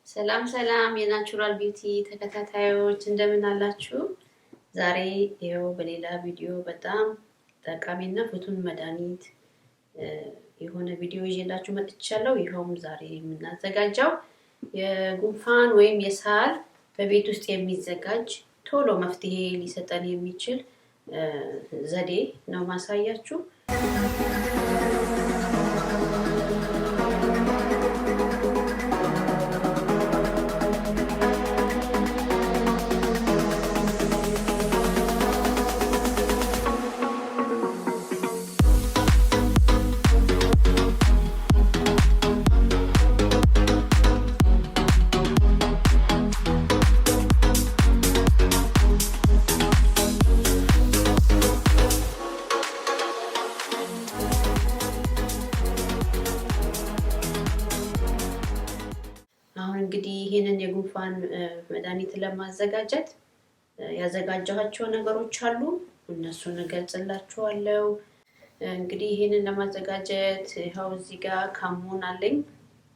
ሰላም ሰላም የናቹራል ቢዩቲ ተከታታዮች እንደምን አላችሁ? ዛሬ ይሄው በሌላ ቪዲዮ በጣም ጠቃሚና ፍቱን መድኃኒት የሆነ ቪዲዮ ይዤላችሁ መጥቻለሁ። ይሄውም ዛሬ የምናዘጋጀው የጉንፋን ወይም የሳል በቤት ውስጥ የሚዘጋጅ ቶሎ መፍትሄ ሊሰጠን የሚችል ዘዴ ነው ማሳያችሁ። እንግዲህ ይሄንን የጉንፋን መድኃኒት ለማዘጋጀት ያዘጋጀኋቸው ነገሮች አሉ። እነሱን እገልጽላችኋለሁ። እንግዲህ ይሄንን ለማዘጋጀት ይሄው እዚህ ጋር ካሞን አለኝ፣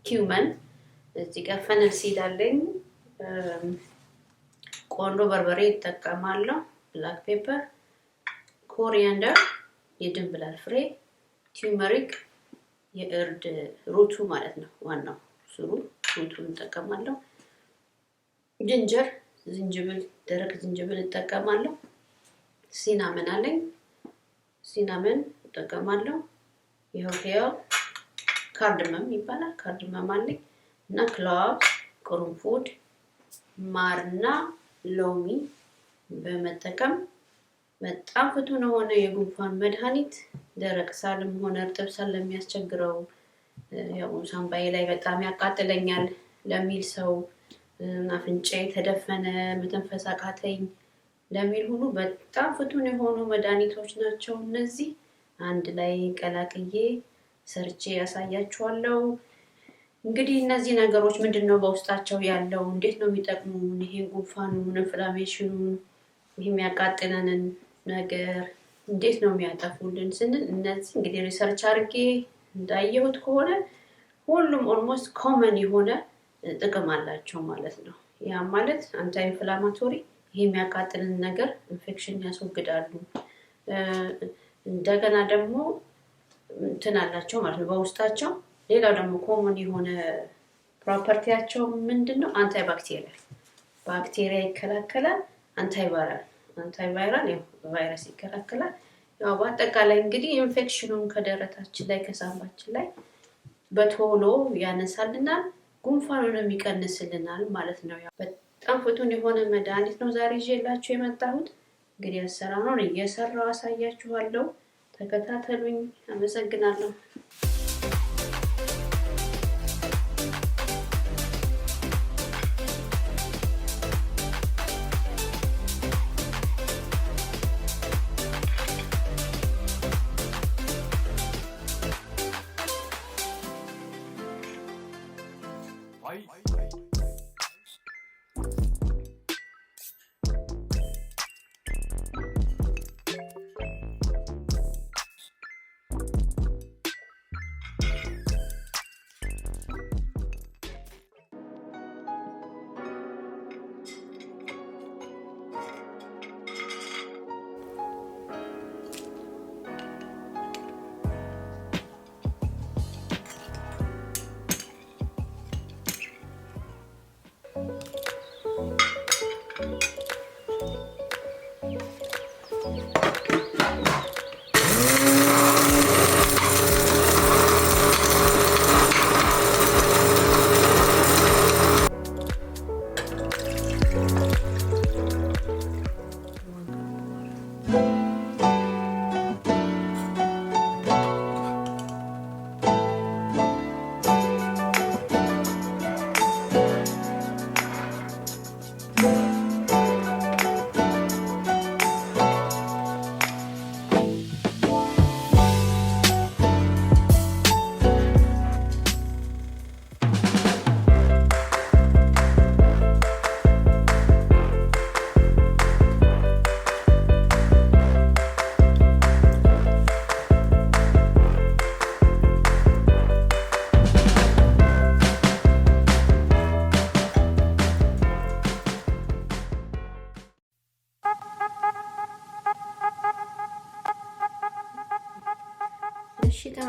cumin፣ እዚህ ጋር fennel seed አለኝ፣ ቆንጆ በርበሬ እጠቀማለሁ፣ black pepper፣ coriandar የድንብላል ፍሬ፣ turmeric የእርድ ሩቱ ማለት ነው፣ ዋናው ስሩ ሩቱን እጠቀማለሁ፣ ጅንጀር ዝንጅብል ደረቅ ዝንጅብል እጠቀማለሁ፣ cinammon አለኝ፣ cinammon እጠቀማለሁ፣ ይሄው cardamom ይባላል፣ cardamom አለኝ እና clove ቅርንፉድ፣ ማርና ሎሚ በመጠቀም በጣም ፍቱን የሆነ የጉንፋን መድኃኒት ደረቅ ሳልም ሆነ እርጥብ ሳል ለሚያስቸግረው ያው ሳምባዬ ላይ በጣም ያቃጥለኛል ለሚል ሰው አፍንጫዬ ተደፈነ መተንፈስ አቃተኝ ለሚል ሁሉ በጣም ፍቱን የሆኑ መድኃኒቶች ናቸው። እነዚህ አንድ ላይ ቀላቅዬ ሰርቼ ያሳያችኋለሁ። እንግዲህ እነዚህ ነገሮች ምንድነው በውስጣቸው ያለው፣ እንዴት ነው የሚጠቅሙን፣ ይሄ ጉንፋኑን ኢንፍላሜሽኑን የሚያቃጥለንን ነገር እንዴት ነው የሚያጠፉልን ስንል እነዚህ እንግዲህ ሪሰርች አድርጌ እንዳየሁት ከሆነ ሁሉም ኦልሞስት ኮመን የሆነ ጥቅም አላቸው ማለት ነው። ያ ማለት anti-inflammatory ይሄ የሚያቃጥልን ነገር ኢንፌክሽን ያስወግዳሉ። እንደገና ደግሞ እንትን አላቸው ማለት ነው በውስጣቸው። ሌላው ደግሞ ኮመን የሆነ ፕሮፐርቲያቸው ምንድነው? antibacterial ባክቴሪያ ይከላከላል፣ antiviral ያው ቫይረስ ይከላከላል። ያው በአጠቃላይ እንግዲህ ኢንፌክሽኑን ከደረታችን ላይ ከሳምባችን ላይ በቶሎ ያነሳልናል፣ ጉንፋኑንም ይቀንስልናል ማለት ነው። ያው በጣም ፍቱን የሆነ መድኃኒት ነው ዛሬ ይዤላችሁ የመጣሁት። እንግዲህ አሰራሩን እየሰራሁ አሳያችኋለሁ። ተከታተሉኝ። አመሰግናለሁ።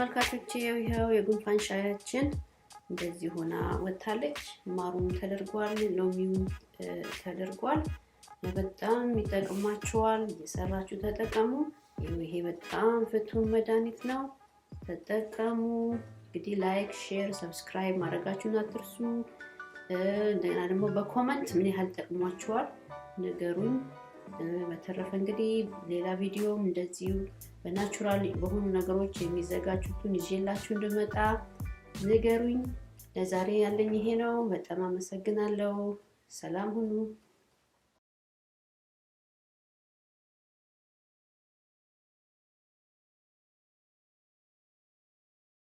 ተመልካቾቼ ይሄው የጉንፋን ሻያችን እንደዚህ ሆና ወጣለች። ማሩም ተደርጓል፣ ሎሚውም ተደርጓል። በጣም ይጠቅማችኋል። እየሰራችሁ ተጠቀሙ። ይሄ በጣም ፍቱን መድኃኒት ነው። ተጠቀሙ። እንግዲህ ላይክ፣ ሼር፣ ሰብስክራይብ ማድረጋችሁን አትርሱ። እንደገና ደግሞ በኮሜንት ምን ያህል ጠቅሟችኋል ንገሩኝ። በተረፈ እንግዲህ ሌላ ቪዲዮም እንደዚሁ በናቹራል በሆኑ ነገሮች የሚዘጋጁትን ይዤላችሁ እንድመጣ ንገሩኝ። ለዛሬ ያለኝ ይሄ ነው። በጣም አመሰግናለሁ። ሰላም ሁኑ።